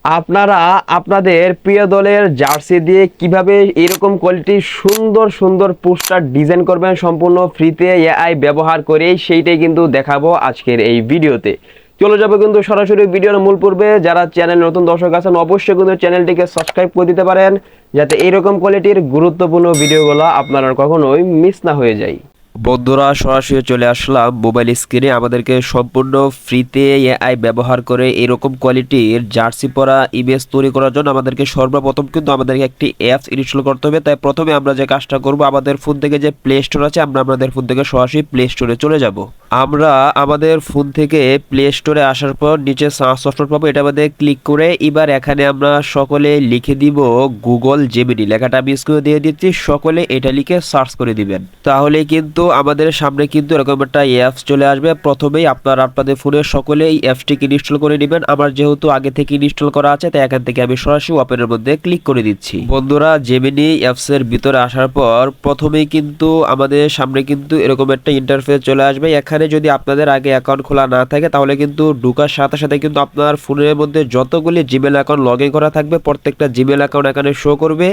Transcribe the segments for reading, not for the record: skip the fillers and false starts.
আপনারা আপনাদের প্রিয় দলের জার্সি দিয়ে কিভাবে এরকম কোয়ালিটির সুন্দর সুন্দর পোস্টার ডিজাইন করবেন সম্পূর্ণ ফ্রিতে এআই ব্যবহার করে, সেইটাই কিন্তু দেখাবো আজকের এই ভিডিওতে। চলে যাবো কিন্তু সরাসরি ভিডিওর মূল পর্বে। যারা চ্যানেল নতুন দর্শক আছেন অবশ্যই কিন্তু চ্যানেলটিকে সাবস্ক্রাইব করে দিতে পারেন, যাতে এইরকম কোয়ালিটির গুরুত্বপূর্ণ ভিডিওগুলো আপনারা কখনোই মিস না হয়ে যায়। বন্ধুরা, সরাসরি চলে আসলাম মোবাইল স্ক্রিনে। আমাদেরকে সম্পূর্ণ ফ্রিতে এআই ব্যবহার করে এরকম কোয়ালিটির জার্সি পরা ইমেজ তৈরি করার জন্য আমাদেরকে সর্বপ্রথম কিন্তু আমাদেরকে একটি অ্যাপস ইনস্টল করতে হবে। তাই প্রথমে আমরা যে কাজটা করব, আমাদের ফোন থেকে যে প্লে স্টোর আছে, আমরা আমাদের ফোন থেকে সরাসরি প্লে স্টোরে চলে যাব। আমরা আমাদের ফোন থেকে প্লে স্টোরে আসার পর নিচে সার্চ অপশন পাবো, এটা মধ্যে ক্লিক করে এবার এখানে আমরা সকলে লিখে দিব গুগল জেমিনি। লেখাটা আমি স্ক্রিনে দিয়ে দিচ্ছি, সকলে এটা লিখে সার্চ করে দিবেন। তাহলে কিন্তু আমাদের সামনে কিন্তু এরকম একটা অ্যাপস চলে আসবে। প্রথমেই আপনারা আপনাদের ফোনে সকলে এই অ্যাপসটিকে ইনস্টল করে নেবেন। আমার যেহেতু আগে থেকে ইনস্টল করা আছে, তাই এখান থেকে আমি সরাসরি ওপেনের মধ্যে ক্লিক করে দিচ্ছি। বন্ধুরা, জেমিনি অ্যাপসের ভিতরে আসার পর প্রথমেই কিন্তু আমাদের সামনে কিন্তু এরকম একটা ইন্টারফেস চলে আসবে। এখানে যদি আপনাদের আগে অ্যাকাউন্ট খোলা না থাকে, তাহলে কিন্তু ঢোকার সাথে সাথে কিন্তু আপনার ফোনের মধ্যে যতগুলি জিমেল অ্যাকাউন্ট লগ ইন করা থাকবে, প্রত্যেকটা জিমেল অ্যাকাউন্ট এখানে শো করবে।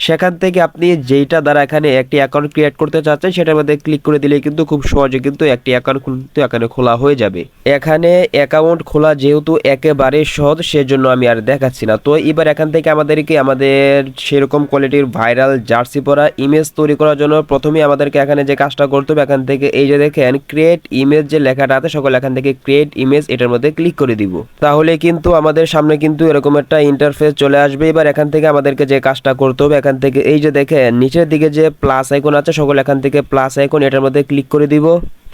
সেখান থেকে আপনি যেইটা দ্বারা এখানে একটি অ্যাকাউন্ট ক্রিয়েট করতে চাচ্ছেন, সেটার মধ্যে ক্লিক করে দিলে কিন্তু খুব সহজে কিন্তু একটি অ্যাকাউন্ট কিন্তু এখানে খোলা হয়ে যাবে। এখানে অ্যাকাউন্ট খোলা যেহেতু একেবারে সহজ, সেজন্য আমি আর দেখাচ্ছি না। তো এবার এখান থেকে আমাদেরকে আমাদের সেরকম কোয়ালিটির ভাইরাল জার্সি পরা ইমেজ তৈরি করার জন্য প্রথমে আমাদেরকে এখানে যে কাজটা করতে হবে, এখান থেকে এই যে দেখেন ক্রিয়েট ইমেজ যে লেখাটা আছে, সকল এখান থেকে ক্রিয়েট ইমেজ এটার মধ্যে ক্লিক করে দিব। তাহলে কিন্তু আমাদের সামনে কিন্তু এরকম একটা ইন্টারফেস চলে আসবে। এবার এখান থেকে আমাদেরকে যে কাজটা করতে হবে, এখান থেকে এই যে দেখেন নিচের দিকে যে প্লাস আইকন আছে, সকল এখান থেকে প্লাস আইকন এটার মধ্যে ক্লিক করে দিব।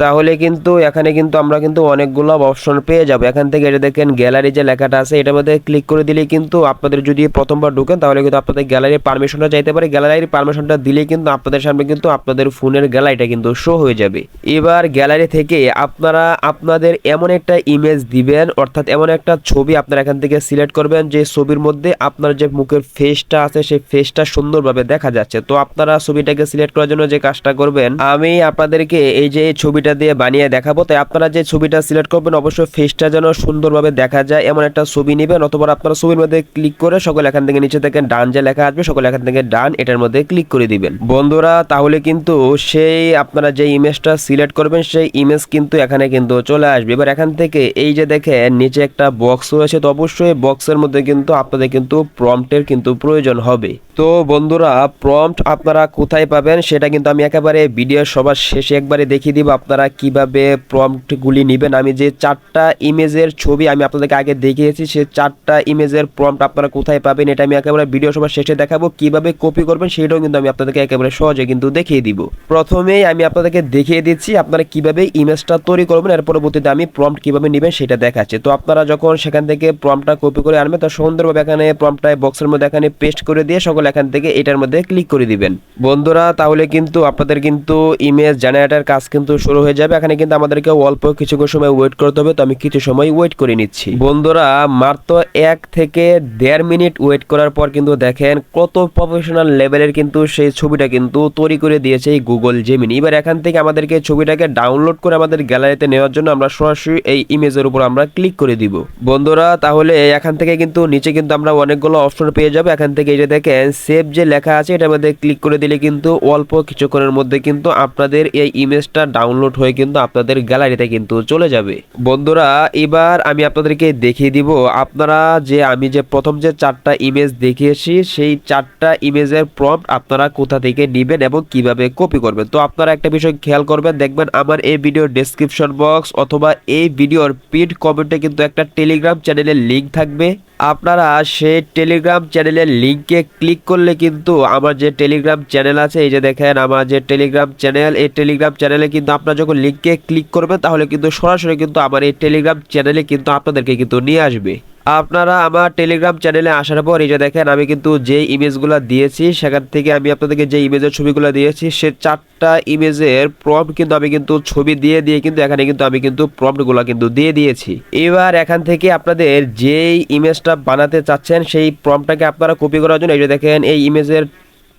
তাহলে কিন্তু এখানে কিন্তু আমরা কিন্তু অনেকগুলো অপশন পেয়ে যাব। এখান থেকে এটা দেখেন গ্যালারি যে লেখাটা আছে, এটার মধ্যে ক্লিক করে দিলে কিন্তু আপনাদের যদি প্রথমবার ঢুকেন, তাহলে কিন্তু আপনাদের গ্যালারির পারমিশনটা চাইতে পারে। গ্যালারির পারমিশনটা দিলে কিন্তু আপনাদের সামনে কিন্তু আপনাদের ফোনের গ্যালারিটা কিন্তু শো হয়ে যাবে। এবার গ্যালারি থেকে আপনারা আপনাদের এমন একটা ইমেজ দিবেন, অর্থাৎ এমন একটা ছবি আপনারা এখান থেকে সিলেক্ট করবেন যে ছবির মধ্যে আপনার যে মুখের ফেসটা আছে, সেই ফেসটা সুন্দরভাবে দেখা যাচ্ছে। তো আপনারা ছবিটাকে সিলেক্ট করার জন্য যে কাজটা করবেন, আমি আপনাদেরকে এই যে ছবিটা দিয়ে বানিয়ে দেখাবো। তাই আপনারা যে ছবিটা সিলেক্ট করবেন, অবশ্যই ফেসটা যেন সুন্দরভাবে দেখা যায় এমন একটা ছবি নেবেন, অথবা আপনারা ছবির মধ্যে ক্লিক করে সকল এখান থেকে নিচে থেকে ডান যে লেখা আসবে, সকল এখান থেকে ডান এটার মধ্যে ক্লিক করে দিবেন। বন্ধুরা, তাহলে কিন্তু সেই আপনারা যে ইমেজটা সিলেক্ট করবেন, সেই ইমেজ কিন্তু এখানে কিন্তু চলে আসবে। এবার এখান থেকে এই যে দেখেন নিচে একটা বক্স রয়েছে, তো অবশ্যই বক্সের মধ্যে কিন্তু আপনাদের কিন্তু প্রম্পটের কিন্তু প্রয়োজন হবে। তো বন্ধুরা, প্রম্পট আপনারা কোথায় পাবেন সেটা কিন্তু আমি একেবারে ভিডিওর সবার শেষে একবারে দেখিয়ে দিব আপনারা কিভাবে প্রম্পটগুলি নেবেন। আমি যে 4টা ইমেজের ছবি আমি আপনাদেরকে আগে দেখিয়েছি, সেই 4টা ইমেজের প্রম্পট আপনারা কোথায় পাবেন এটা আমি একেবারে ভিডিও সবার শেষে দেখাবো। কিভাবে কপি করবেন সেটাও কিন্তু আমি আপনাদেরকে একেবারে সহজে কিন্তু দেখিয়ে দিব। প্রথমেই আমি আপনাদেরকে দেখিয়ে দিচ্ছি আপনারা কিভাবে ইমেজটা তৈরি করবেন, এর পরবর্তীতে আমি প্রম্পট কিভাবে নেবেন সেটা দেখাচ্ছি। তো আপনারা যখন সেখান থেকে প্রম্পটটা কপি করে আনবেন, তো সুন্দরভাবে এখানে প্রম্পটটা বক্সের মধ্যে এখানে পেস্ট করে দিয়ে সকল এখান থেকে এটার মধ্যে ক্লিক করে দিবেন। বন্ধুরা, তাহলে কিন্তু আপনাদের কিন্তু ইমেজ জেনারেটর কাজ কিন্তু শুরু হয়ে যাবে। এখানে কিন্তু আমাদেরকে অল্প কিছু সময় ওয়েট করতে হবে, তো আমি কিছু সময় ওয়েট করে নিচ্ছি। বন্ধুরা, মাত্র 1 থেকে 1.5 মিনিট ওয়েট করার পর কিন্তু দেখেন কত প্রফেশনাল লেভেলের কিন্তু সেই ছবিটা কিন্তু তৈরি করে দিয়েছে এই গুগল জেমিনি। এবার এখান থেকে আমাদেরকে ছবিটাকে ডাউনলোড করে আমাদের গ্যালারিতে নেওয়ার জন্য আমরা সরাসরি এই ইমেজের উপর আমরা ক্লিক করে দিব। বন্ধুরা, তাহলে এখান থেকে কিন্তু নিচে কিন্তু আমরা অনেকগুলো অপশন পেয়ে যাবো। এখান থেকে এই যে দেখেন সেভ যে লেখা আছে, এটার মধ্যে ক্লিক করে দিলে কিন্তু অল্প কিছুক্ষণের মধ্যে কিন্তু আপনাদের এই ইমেজটা ডাউনলোড হয়ে কিন্তু আপনাদের গ্যালারিতে কিন্তু চলে যাবে। বন্ধুরা, এবার আমি আপনাদেরকে দেখিয়ে দিব আপনারা যে আমি যে প্রথম যে 4টা ইমেজ দেখিয়েছি, সেই 4টা ইমেজের প্রম্পট আপনারা কোথা থেকে নেবেন এবং কিভাবে কপি করবেন। তো আপনারা একটা বিষয় খেয়াল করবেন, দেখবেন আমার এই ভিডিওর ডেসক্রিপশন বক্স অথবা এই ভিডিওর পিন কমেন্টে কিন্তু একটা টেলিগ্রাম চ্যানেলের লিঙ্ক থাকবে। আপনারা সেই টেলিগ্রাম চ্যানেলের লিঙ্কে ক্লিক করলে কিন্তু আমার যে টেলিগ্রাম চ্যানেল আছে, এই যে দেখেন আমার যে টেলিগ্রাম চ্যানেল, এই টেলিগ্রাম চ্যানেলে কিন্তু আপনারা যখন লিঙ্কে ক্লিক করবেন, তাহলে কিন্তু সরাসরি কিন্তু আমার এই টেলিগ্রাম চ্যানেলে কিন্তু আপনাদেরকে কিন্তু নিয়ে আসবে। আপনারা আমার টেলিগ্রাম চ্যানেলে আসার পর এই যে দেখেন আমি কিন্তু যে ইমেজগুলো দিয়েছি, সেখান থেকে আমি আপনাদেরকে যে ইমেজের ছবিগুলো দিয়েছি, সে 4টা ইমেজের প্রম্পট কিন্তু আমি কিন্তু ছবি দিয়ে কিন্তু এখানে কিন্তু আমি কিন্তু প্রম্পটগুলো কিন্তু দিয়ে দিয়েছি। এবার এখান থেকে আপনাদের যেই ইমেজটা বানাতে চাচ্ছেন, সেই প্রম্পটটাকে আপনারা কপি করার জন্য এই যে দেখেন এই ইমেজের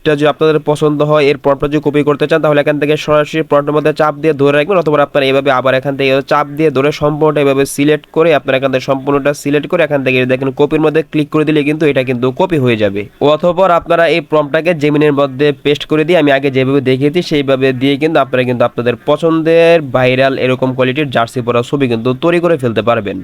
ইমেজটা যদি আপনাদের পছন্দ হয়, এর প্রম্পটটা যদি কপি করতে চান তাহলে এখান থেকে সরাসরি প্রম্পটের মধ্যে চাপ দিয়ে ধরে রাখবেন, অথবা আপনারা এইভাবে আবার এখান থেকে চাপ দিয়ে ধরে সম্পূর্ণটা এভাবে সিলেক্ট করে আপনারা এখান থেকে সম্পূর্ণটা সিলেক্ট করে এখান থেকে দেখেন কপির মধ্যে ক্লিক করে দিলে কিন্তু এটা কিন্তু কপি হয়ে যাবে। অথবা আপনারা এই প্রম্পটটাকে জেমিনির মধ্যে পেস্ট করে দিয়ে আমি আগে যেভাবে দেখিয়েছি সেইভাবে দিয়ে কিন্তু আপনারা কিন্তু আপনাদের পছন্দের ভাইরাল এরকম কোয়ালিটির জার্সি পরা ছবি কিন্তু তৈরি করে ফেলতে পারবেন।